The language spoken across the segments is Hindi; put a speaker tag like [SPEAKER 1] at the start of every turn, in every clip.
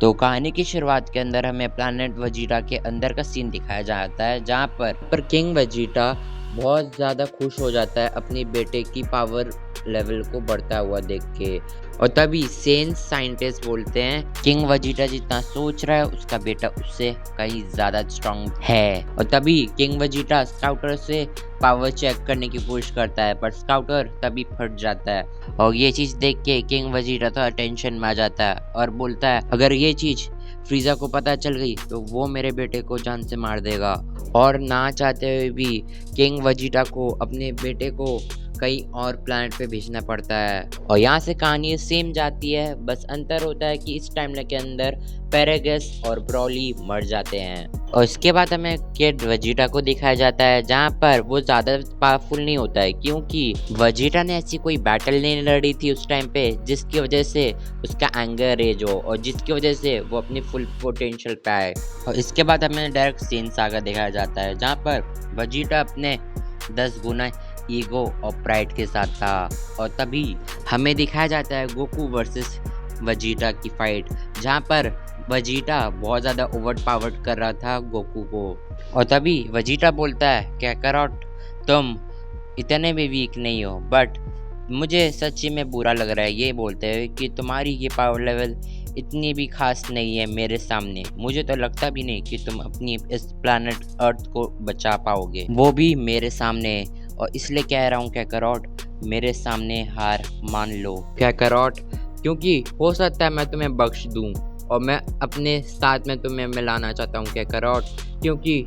[SPEAKER 1] तो कहानी की शुरुआत के अंदर हमें प्लैनेट वेजिटा के अंदर का सीन दिखाया जाता है, जहाँ पर किंग वेजिटा बहुत ज़्यादा खुश हो जाता है अपनी बेटे की पावर लेवल को बढ़ता हुआ देख के। और तभी सेंस साइंटिस्ट बोलते हैं किंग वेजिटा जितना सोच रहा है उसका बेटा उससे कहीं ज़्यादा स्ट्रांग है। और तभी किंग वेजिटा स्काउटर से पावर चेक करने की कोशिश करता है, पर स्काउटर तभी फट जाता है। और ये चीज़ देख के किंग वेजिटा तो टेंशन में आ जाता है और बोलता है अगर ये चीज़ फ्रीजा को पता चल गई तो वो मेरे बेटे को जान से मार देगा। और ना चाहते हुए भी किंग वेजिटा को अपने बेटे को कहीं और प्लैनेट पे भेजना पड़ता है। और यहाँ से कहानी सेम जाती है, बस अंतर होता है कि इस टाइमलाइन के अंदर पैरागस और ब्रॉली मर जाते हैं। और इसके बाद हमें किड वेजिटा को दिखाया जाता है, जहाँ पर वो ज़्यादा पावरफुल नहीं होता है, क्योंकि वेजिटा ने ऐसी कोई बैटल नहीं लड़ी थी उस टाइम पे जिसकी वजह से उसका एंगर रेज हो और जिसकी वजह से वो अपनी फुल पोटेंशियल पे आए। और इसके बाद हमें डायरेक्ट सेन सागा दिखाया जाता है, जहाँ पर वेजिटा अपने 10 गुना ईगो और प्राइड के साथ था। और तभी हमें दिखाया जाता है गोकू वर्सेस वेजिटा की फाइट, जहाँ पर वेजिटा बहुत ज़्यादा ओवर पावर्ड कर रहा था गोकू को। और तभी वेजिटा बोलता है काकारोट तुम इतने भी वीक नहीं हो, बट मुझे सच्ची में बुरा लग रहा है ये बोलते हुए कि तुम्हारी ये पावर लेवल इतनी भी खास नहीं है मेरे सामने। मुझे तो लगता भी नहीं कि तुम अपनी इस प्लैनेट अर्थ को बचा पाओगे, वो भी मेरे सामने। और इसलिए कह रहा हूँ काकारोट मेरे सामने हार मान लो काकारोट, क्योंकि हो सकता है मैं तुम्हें बख्श दूँ और मैं अपने साथ में तुम्हें मिलाना चाहता हूँ काकारोट, क्योंकि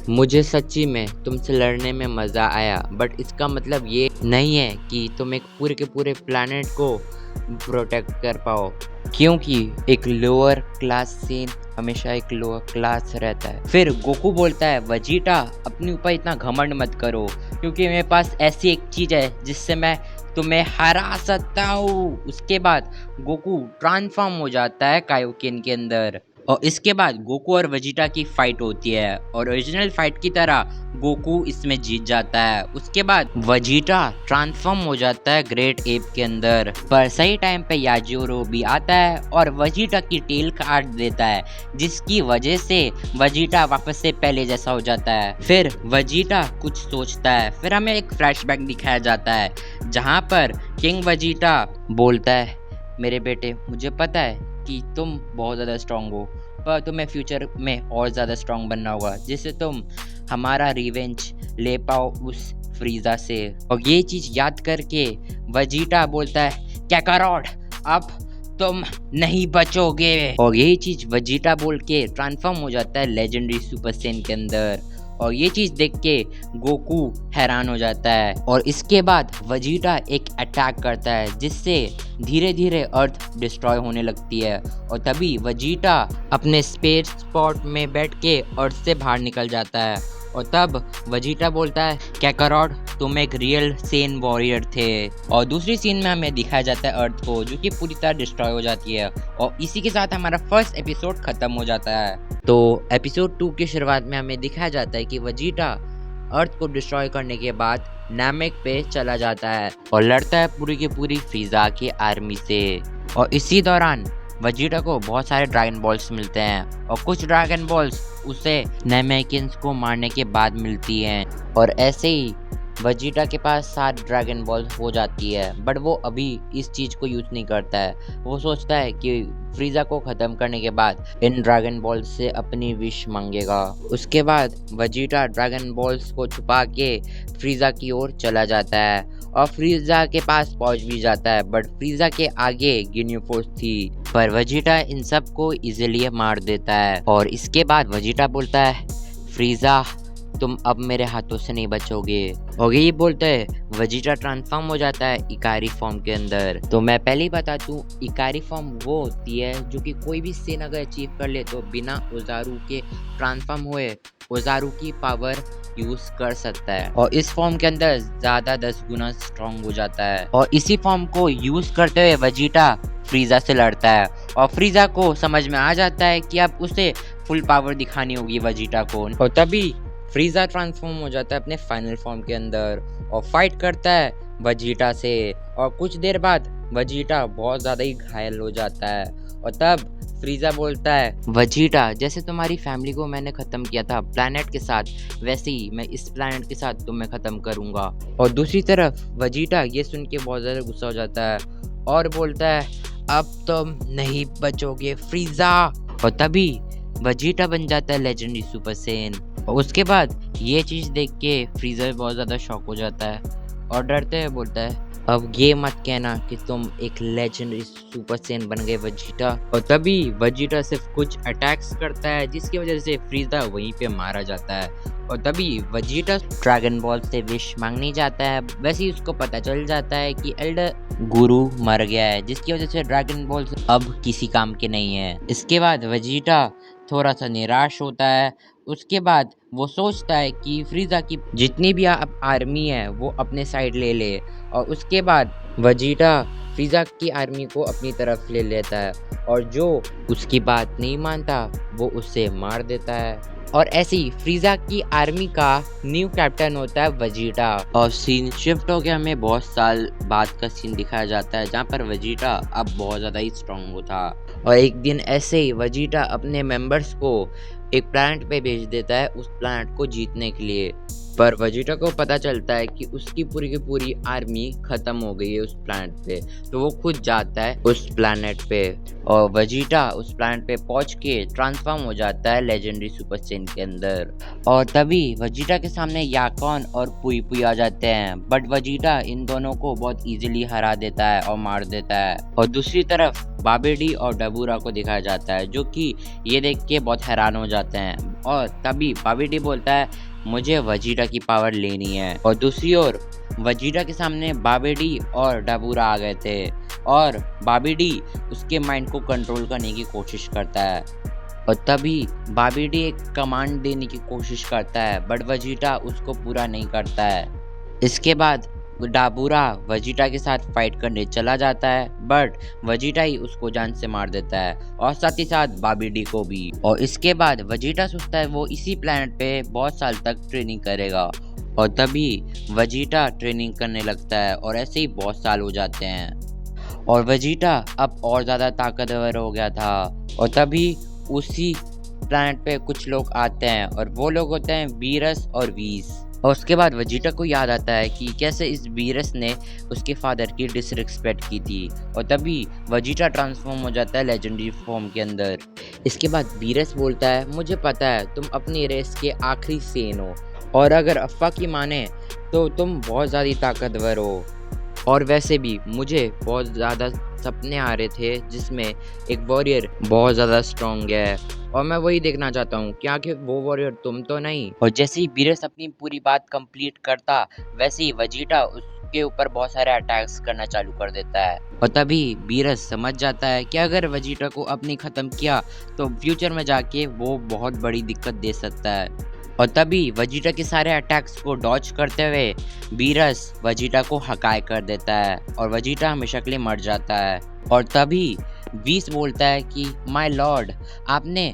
[SPEAKER 1] मुझे सच्ची में तुमसे लड़ने में मज़ा आया। बट इसका मतलब ये नहीं है कि तुम एक पूरे के पूरे प्लैनेट को प्रोटेक्ट कर पाओ, क्योंकि एक लोअर क्लास सीन हमेशा एक लोअर क्लास रहता है। फिर गोकू बोलता है वेजिटा अपने ऊपर इतना घमंड मत करो, क्योंकि मेरे पास ऐसी एक चीज़ है जिससे मैं तुम्हें हरा सकता हूँ। उसके बाद गोकू ट्रांसफॉर्म हो जाता है कायोकेन के अंदर। और इसके बाद गोकू और वेजिटा की फाइट होती है और ओरिजिनल फाइट की तरह गोकू इसमें जीत जाता है। उसके बाद वेजिटा ट्रांसफॉर्म हो जाता है ग्रेट एप के अंदर, पर सही टाइम पे याजिरो भी आता है और वेजिटा की टेल काट देता है, जिसकी वजह से वेजिटा वापस से पहले जैसा हो जाता है। फिर वेजिटा कुछ सोचता है, फिर हमें एक फ्लैशबैक दिखाया जाता है, जहाँ पर किंग वेजिटा बोलता है मेरे बेटे मुझे पता है कि तुम बहुत ज़्यादा स्ट्रांग हो, पर तुम्हें फ्यूचर में और ज़्यादा स्ट्रांग बनना होगा, जिससे तुम हमारा रिवेंज ले पाओ उस फ्रीजा से। और ये चीज़ याद करके वेजिटा बोलता है काकारोट अब तुम नहीं बचोगे। और यही चीज़ वेजिटा बोल के ट्रांसफॉर्म हो जाता है लेजेंडरी सुपर सैयन के अंदर। और ये चीज़ देख के गोकू हैरान हो जाता है और इसके बाद वेजिटा एक अटैक करता है, जिससे धीरे धीरे अर्थ डिस्ट्रॉय होने लगती है। और तभी वेजिटा अपने स्पेस स्पॉट में बैठ के अर्थ से बाहर निकल जाता है। और तब वेजिटा बोलता है काकारोट तुम एक रियल सेन वॉरियर थे। और दूसरी सीन में हमें दिखाया जाता है अर्थ को, जो कि पूरी तरह डिस्ट्रॉय हो जाती है। और इसी के साथ हमारा फर्स्ट एपिसोड खत्म हो जाता है। तो एपिसोड 2 की शुरुआत में हमें दिखाया जाता है कि वेजिटा अर्थ को डिस्ट्रॉय करने के बाद नामेक पे चला जाता है और लड़ता है पूरी की पूरी फ्रीजा की आर्मी से। और इसी दौरान वेजिटा को बहुत सारे ड्रैगन बॉल्स मिलते हैं और कुछ ड्रैगन बॉल्स उसे नामेकियंस को मारने के बाद मिलती हैं। और ऐसे ही वेजिटा के पास 7 ड्रैगन बॉल हो जाती है, बट वो अभी इस चीज़ को यूज़ नहीं करता है। वो सोचता है कि फ्रीजा को ख़त्म करने के बाद इन ड्रैगन बॉल्स से अपनी विश मांगेगा। उसके बाद वेजिटा ड्रैगन बॉल्स को छुपा के फ्रीजा की ओर चला जाता है और फ्रीजा के पास पहुंच भी जाता है, बट फ्रीजा के आगे गिन्यू फोर्स थी, पर वेजिटा इन सब को इजीली मार देता है। और इसके बाद वेजिटा बोलता है फ्रीजा तुम अब मेरे हाथों से नहीं बचोगे। और यही बोलते हैं वेजिटा ट्रांसफॉर्म हो जाता है इकारी फॉर्म के अंदर। तो मैं पहले ही बता दूं इकारी फॉर्म वो होती है जो कि कोई भी सेन अगर अचीव कर ले तो बिना ओजारू के ट्रांसफॉर्म हुए ओजारू की पावर यूज कर सकता है और इस फॉर्म के अंदर ज़्यादा 10 गुना स्ट्रॉन्ग हो जाता है। और इसी फॉर्म को यूज करते हुए वेजिटा फ्रीजा से लड़ता है और फ्रीजा को समझ में आ जाता है कि अब उसे फुल पावर दिखानी होगी वेजिटा को। और तभी फ्रीजा ट्रांसफॉर्म हो जाता है अपने फाइनल फॉर्म के अंदर और फाइट करता है वेजिटा से। और कुछ देर बाद वेजिटा बहुत ज़्यादा ही घायल हो जाता है और तब फ्रीजा बोलता है, वजीटा जैसे तुम्हारी फैमिली को मैंने खत्म किया था प्लैनेट के साथ, वैसे ही मैं इस प्लैनेट के साथ तुम्हें खत्म करूंगा। और दूसरी तरफ वजीटा ये सुन के बहुत ज्यादा गुस्सा हो जाता है और बोलता है, अब तुम नहीं बचोगे फ्रीजा। और तभी वजीटा बन जाता है लेजेंडरी सुपर सैयन। और उसके बाद ये चीज देख के फ्रीजा बहुत ज्यादा शॉक हो जाता है और डरते हुए बोलता है, अब ये मत कहना कि तुम एक लेजेंडरी सुपर सैयन बन गए वजीटा। और तभी वजीटा सिर्फ कुछ अटैक्स करता है जिसकी वजह से फ्रीजा वहीं पे मारा जाता है। और तभी वजीटा ड्रैगन बॉल से विश मांगने जाता है, वैसे ही उसको पता चल जाता है कि एल्डर गुरु मर गया है, जिसकी वजह से ड्रैगन बॉल अब किसी काम के नहीं है। इसके बाद वजीटा थोड़ा सा निराश होता है। उसके बाद वो सोचता है कि फ्रीजा की जितनी भी आर्मी है वो अपने साइड ले ले। और उसके बाद वजीटा फ्रीजा की आर्मी को अपनी तरफ ले लेता है और जो उसकी बात नहीं मानता वो उसे मार देता है। और ऐसे ही फ्रीजा की आर्मी का न्यू कैप्टन होता है वजीटा। और सीन शिफ्ट हो गया, हमें बहुत साल बाद का सीन दिखाया जाता है जहाँ पर वजीटा अब बहुत ज़्यादा ही स्ट्रांग होता। और एक दिन ऐसे ही वजीटा अपने मेंबर्स को एक प्लैनेट पे भेज देता है उस प्लैनेट को जीतने के लिए। पर वजीटा को पता चलता है कि उसकी पूरी की पूरी आर्मी खत्म हो गई है उस प्लैनेट पे, तो वो खुद जाता है उस प्लैनेट पे। और वजीटा उस प्लैनेट पे पहुंच के ट्रांसफॉर्म हो जाता है लेजेंडरी सुपर सैयन के अंदर। और तभी वजीटा के सामने याकॉन और पुई पुई आ जाते हैं, बट वजीटा इन दोनों को बहुत इजीली हरा देता है और मार देता है। और दूसरी तरफ बाबेडी और डबूरा को दिखाया जाता है जो कि ये देख के बहुत हैरान हो जाते हैं। और तभी बाबेडी बोलता है, मुझे वजीटा की पावर लेनी है। और दूसरी ओर वजीटा के सामने बाबेडी और डबूरा आ गए थे और बाबेडी उसके माइंड को कंट्रोल करने की कोशिश करता है। और तभी बाबेडी एक कमांड देने की कोशिश करता है बट वजीटा उसको पूरा नहीं करता है। इसके बाद डाबूरा वजीटा के साथ फाइट करने चला जाता है बट वजीटा ही उसको जान से मार देता है और साथ ही साथ बाबेडी को भी। और इसके बाद वजीटा सोचता है वो इसी प्लैनेट पे बहुत साल तक ट्रेनिंग करेगा। और तभी वजीटा ट्रेनिंग करने लगता है और ऐसे ही बहुत साल हो जाते हैं और वजीटा अब और ज़्यादा ताकतवर हो गया था। और तभी उसी प्लैनेट पे कुछ लोग आते हैं और वो लोग होते हैं बीरस और वीस। और उसके बाद वजीटा को याद आता है कि कैसे इस बीरस ने उसके फादर की डिसरिस्पेक्ट की थी। और तभी वजीटा ट्रांसफॉर्म हो जाता है लेजेंडरी फॉर्म के अंदर। इसके बाद बीरस बोलता है, मुझे पता है तुम अपनी रेस के आखिरी सैयन हो और अगर अफ़वाह की माने तो तुम बहुत ज़्यादा ताकतवर हो। और वैसे भी मुझे बहुत ज़्यादा सपने आ रहे थे जिसमें एक वॉरियर बहुत ज़्यादा स्ट्रॉन्ग है और मैं वही देखना चाहता हूँ, क्या कि वो वॉरियर तुम तो नहीं। और जैसे ही बीरस अपनी पूरी बात कंप्लीट करता वैसे ही वजीटा उसके ऊपर बहुत सारे अटैक्स करना चालू कर देता है। और तभी बीरस समझ जाता है कि अगर वजीटा को अपनी ख़त्म किया तो फ्यूचर में जाके वो बहुत बड़ी दिक्कत दे सकता है। और तभी वजीटा के सारे अटैक्स को डॉज करते हुए बीरस वजीटा को हकाए कर देता है और वजीटा हमेशा के लिए मर जाता है। और तभी वीस बोलता है कि माय लॉर्ड, आपने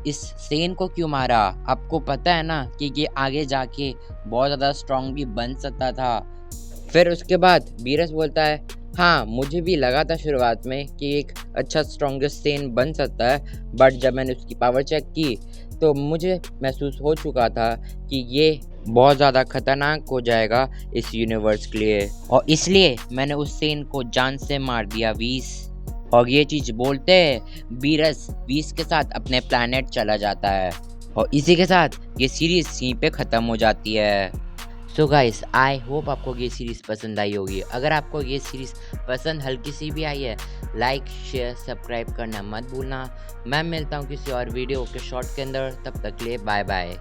[SPEAKER 1] इस सैयन को क्यों मारा? आपको पता है ना कि ये आगे जाके बहुत ज़्यादा स्ट्रॉन्ग भी बन सकता था। फिर उसके बाद बीरस बोलता है, हाँ मुझे भी लगा था शुरुआत में कि एक अच्छा स्ट्रॉन्गेस्ट सैयन बन सकता है, बट जब मैंने उसकी पावर चेक की तो मुझे महसूस हो चुका था कि ये बहुत ज़्यादा खतरनाक हो जाएगा इस यूनिवर्स के लिए, और इसलिए मैंने उस सैयन को जान से मार दिया वीस। और ये चीज़ बोलते हैं बीरस वीस के साथ अपने प्लैनेट चला जाता है और इसी के साथ ये सीरीज़ यहीं पे ख़त्म हो जाती है। सो गाइस, आई होप आपको ये सीरीज़ पसंद आई होगी। अगर आपको ये सीरीज़ पसंद हल्की सी भी आई है, लाइक शेयर सब्सक्राइब करना मत भूलना। मैं मिलता हूँ किसी और वीडियो के शॉर्ट के अंदर, तब तक के लिए बाय बाय।